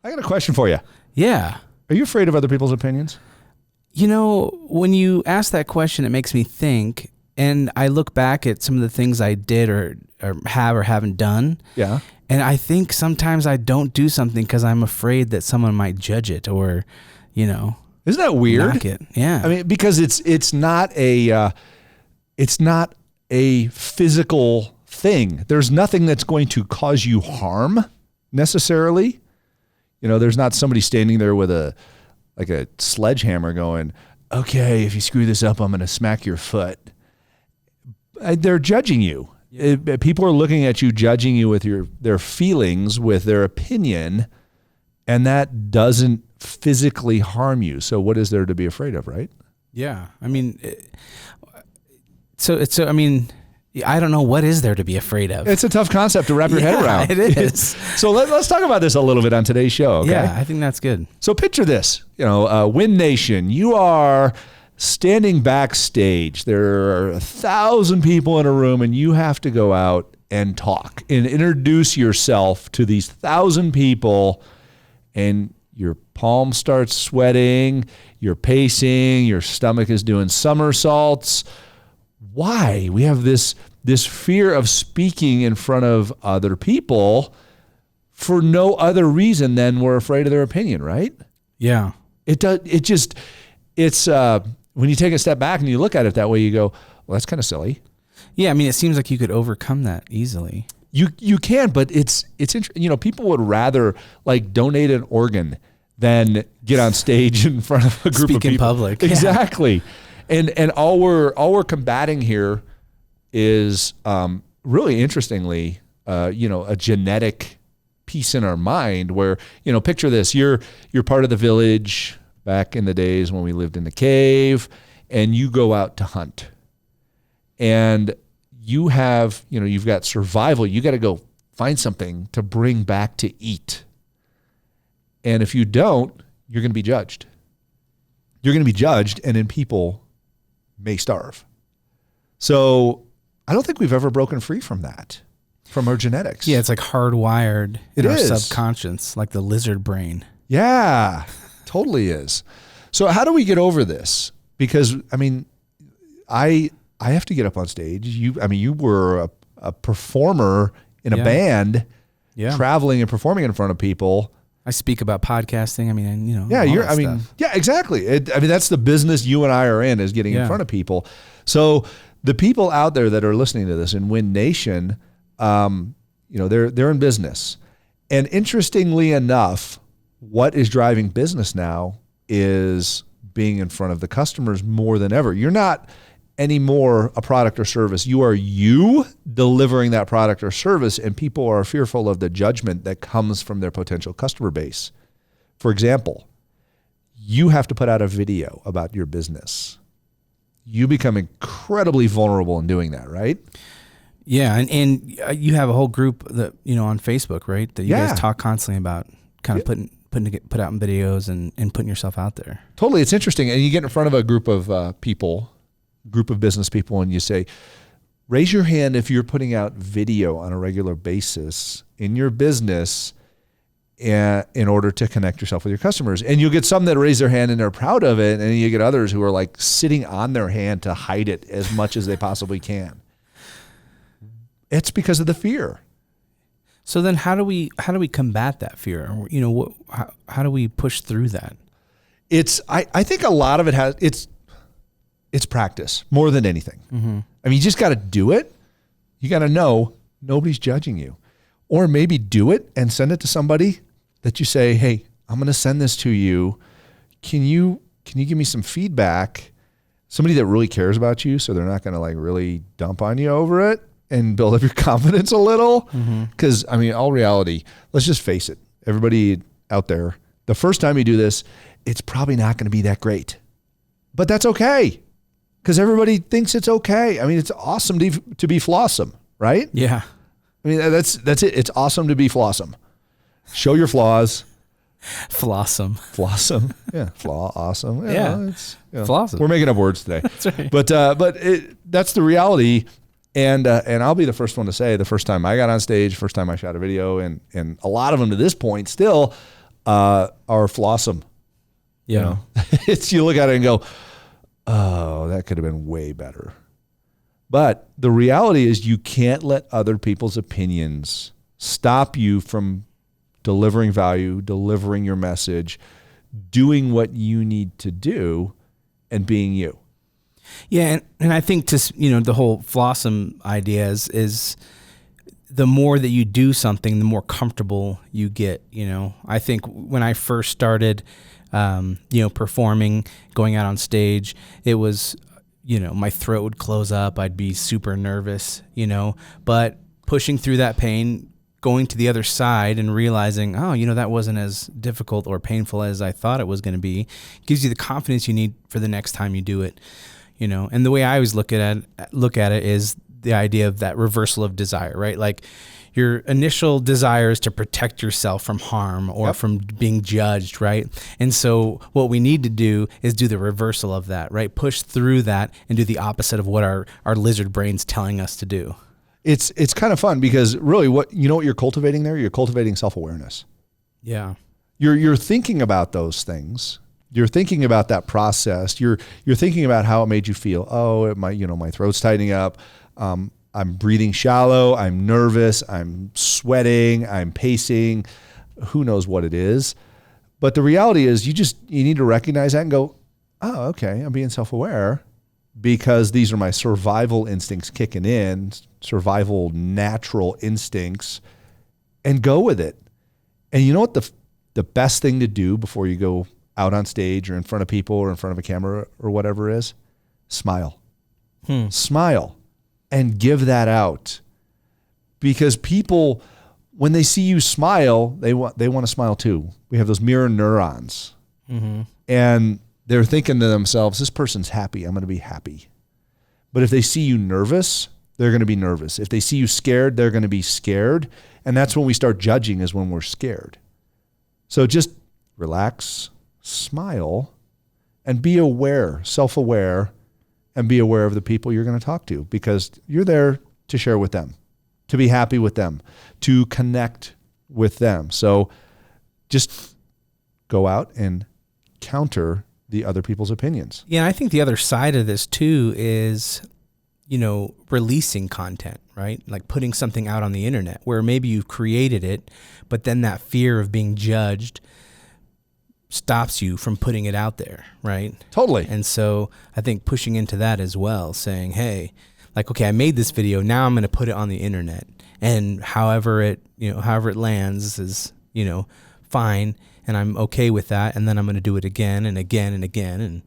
I got a question for you. Yeah. Are you afraid of other people's opinions? You know, when you ask that question, it makes me think, and I look back at some of the things I did or have or haven't done. Yeah. And I think sometimes I don't do something because I'm afraid that someone might judge it or, isn't that weird? knock it. Yeah. I mean, because it's not a physical thing. There's nothing that's going to cause you harm necessarily. There's not somebody standing there with a sledgehammer going, okay, if you screw this up, I'm going to smack your foot. They're judging you. Yeah. People are looking at you, judging you with their feelings, with their opinion, and that doesn't physically harm you. So what is there to be afraid of, right? Yeah. I mean, I don't know what is there to be afraid of. It's a tough concept to wrap your head around. It is. So let's talk about this a little bit on today's show. Okay? Yeah, I think that's good. So picture this, Win Nation, you are standing backstage. There are 1,000 people in a room and you have to go out and talk and introduce yourself to these 1,000 people, and your palm starts sweating, you're pacing, your stomach is doing somersaults. Why? We have this fear of speaking in front of other people for no other reason than we're afraid of their opinion, right? Yeah. It's when you take a step back and you look at it that way, you go, well, that's kind of silly. Yeah, I mean, it seems like you could overcome that easily. You can, but it's people would rather donate an organ than get on stage in front of a group of people. Speak in public. Exactly. Yeah. And all we're combating here is really interestingly, a genetic piece in our mind where, picture this, you're part of the village back in the days when we lived in the cave, and you go out to hunt. And you have, you've got survival. You got to go find something to bring back to eat. And if you don't, you're going to be judged. You're going to be judged, and then people may starve. So I don't think we've ever broken free from that, from our genetics. Yeah, it's like hardwired in our is. Subconscious, like the lizard brain. Yeah, totally is. So how do we get over this? Because, I have to get up on stage. You were a performer in a band, traveling and performing in front of people. I speak about podcasting. Yeah, exactly. That's the business you and I are in, is getting in front of people. So the people out there that are listening to this in Win Nation, they're in business. And interestingly enough, what is driving business now is being in front of the customers more than ever. You're not anymore a product or service. You are delivering that product or service, and people are fearful of the judgment that comes from their potential customer base. For example, you have to put out a video about your business. You become incredibly vulnerable in doing that, right? Yeah, and you have a whole group that, on Facebook, right? That you guys talk constantly about kind of put out in videos and putting yourself out there. Totally. It's interesting. And you get in front of a group of group of business people, and you say, raise your hand if you're putting out video on a regular basis in your business in order to connect yourself with your customers. And you'll get some that raise their hand and they're proud of it. And then you get others who are sitting on their hand to hide it as much as they possibly can. It's because of the fear. So then how do we combat that fear? How do we push through that? I think a lot of it it's practice more than anything. Mm-hmm. You just got to do it. You got to know nobody's judging you. Or maybe do it and send it to somebody that you say, hey, I'm going to send this to you. Can you give me some feedback? Somebody that really cares about you, so they're not going to really dump on you over it and build up your confidence a little. Because, all reality, let's just face it. Everybody out there, the first time you do this, it's probably not going to be that great. But that's okay. Because everybody thinks it's okay. It's awesome to be flawsome, right? Yeah. That's it. It's awesome to be flawsome. Show your flaws. Flossum. Yeah. Flaw, awesome. It's flawsome. We're making up words today. That's right. But that's the reality. And I'll be the first one to say, the first time I got on stage, first time I shot a video, and a lot of them to this point still, our Flossom. Yeah. You know? You look at it and go, oh, that could have been way better. But the reality is you can't let other people's opinions stop you from delivering value, delivering your message, doing what you need to do, and being you. Yeah, and I think the whole Flossom idea is the more that you do something, the more comfortable you get. I think when I first started, performing, going out on stage, it was, my throat would close up. I'd be super nervous, but pushing through that pain, going to the other side and realizing, oh, that wasn't as difficult or painful as I thought it was going to be, gives you the confidence you need for the next time you do it, And the way I always look at it is the idea of that reversal of desire, right? Like your initial desire is to protect yourself from harm or from being judged, right? And so what we need to do is do the reversal of that, right? Push through that and do the opposite of what our lizard brain's telling us to do. It's kind of fun because really what you're cultivating there? You're cultivating self-awareness. Yeah. You're thinking about those things. You're thinking about that process. You're thinking about how it made you feel. Oh, my throat's tightening up. I'm breathing shallow. I'm nervous. I'm sweating. I'm pacing. Who knows what it is? But the reality is you need to recognize that and go, oh, okay, I'm being self-aware because these are my survival instincts kicking in, survival natural instincts, and go with it. And you know what the best thing to do before you go out on stage or in front of people or in front of a camera or whatever is? Smile. Smile. And give that out, because people, when they see you smile, they want to smile too. We have those mirror neurons, and they're thinking to themselves, "This person's happy. I'm going to be happy." But if they see you nervous, they're going to be nervous. If they see you scared, they're going to be scared, and that's when we start judging. Is when we're scared. So just relax, smile, and be aware, self-aware. And be aware of the people you're going to talk to, because you're there to share with them, to be happy with them, to connect with them. So just go out and counter the other people's opinions. Yeah, I think the other side of this too is, releasing content, right? Like putting something out on the internet where maybe you've created it, but then that fear of being judged stops you from putting it out there, right? Totally. And so I think pushing into that as well, saying, hey, like, okay, I made this video, now I'm going to put it on the internet, and however it lands is, fine, and I'm okay with that, and then I'm going to do it again and again and again, and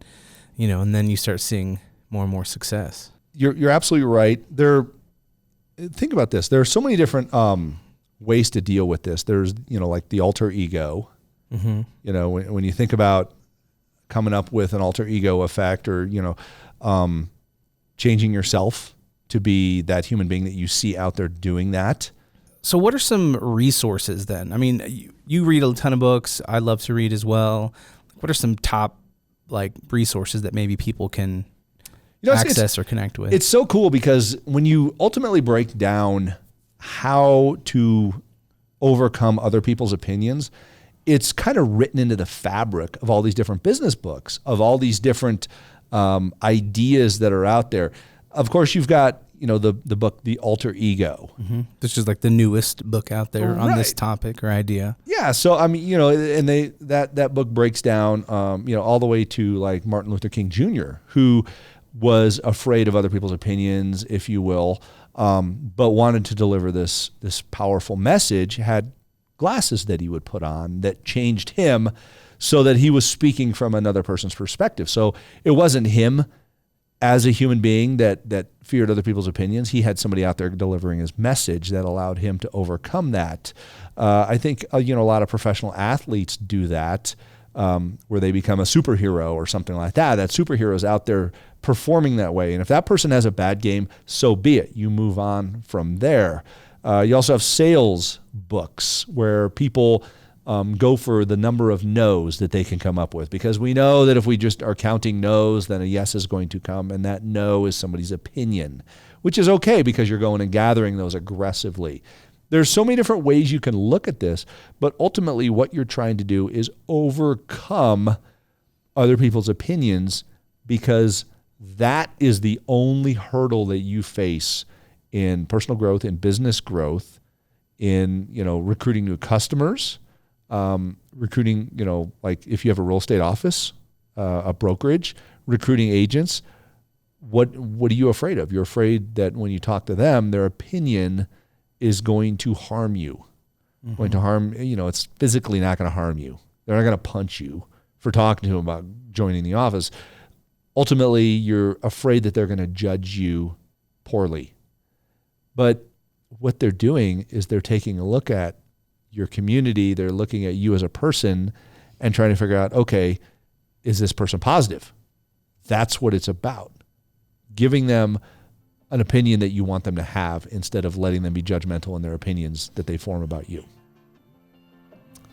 and then you start seeing more and more success. You're absolutely right. Think about this. There are so many different ways to deal with this. There's, like the alter ego. Mm-hmm. When you think about coming up with an alter ego effect or, changing yourself to be that human being that you see out there doing that. So what are some resources then? I mean, you read a ton of books. I love to read as well. What are some top resources that maybe people can access or connect with? It's so cool because when you ultimately break down how to overcome other people's opinions, it's kind of written into the fabric of all these different business books, of all these different ideas that are out there. Of course, you've got, the book, The Alter Ego. Mm-hmm. This is like the newest book out there on this topic or idea. Yeah. So, I mean, and that book breaks down, all the way to like Martin Luther King Jr., who was afraid of other people's opinions, if you will, but wanted to deliver this powerful message, had glasses that he would put on that changed him so that he was speaking from another person's perspective. So it wasn't him as a human being that feared other people's opinions. He had somebody out there delivering his message that allowed him to overcome that. I think, a lot of professional athletes do that, where they become a superhero or something like that. That superhero is out there performing that way. And if that person has a bad game, so be it. You move on from there. You also have sales books where people go for the number of no's that they can come up with, because we know that if we just are counting no's, then a yes is going to come, and that no is somebody's opinion, which is okay because you're going and gathering those aggressively. there's so many different ways you can look at this, but ultimately what you're trying to do is overcome other people's opinions, because that is the only hurdle that you face in personal growth, in business growth, in, recruiting new customers, recruiting, like if you have a real estate office, a brokerage, recruiting agents. What are you afraid of? You're afraid that when you talk to them, their opinion is going to harm you. Going to harm, it's physically not going to harm you. They're not going to punch you for talking to them about joining the office. Ultimately, you're afraid that they're going to judge you poorly. But what they're doing is they're taking a look at your community. They're looking at you as a person and trying to figure out, okay, is this person positive? That's what it's about. Giving them an opinion that you want them to have instead of letting them be judgmental in their opinions that they form about you.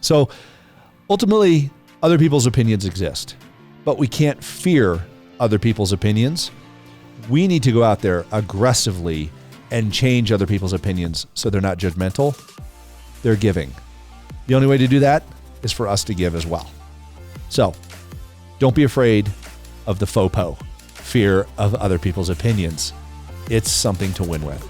So ultimately, other people's opinions exist, but we can't fear other people's opinions. We need to go out there aggressively and change other people's opinions so they're not judgmental, they're giving. The only way to do that is for us to give as well. So don't be afraid of the FOPO, fear of other people's opinions. It's something to win with.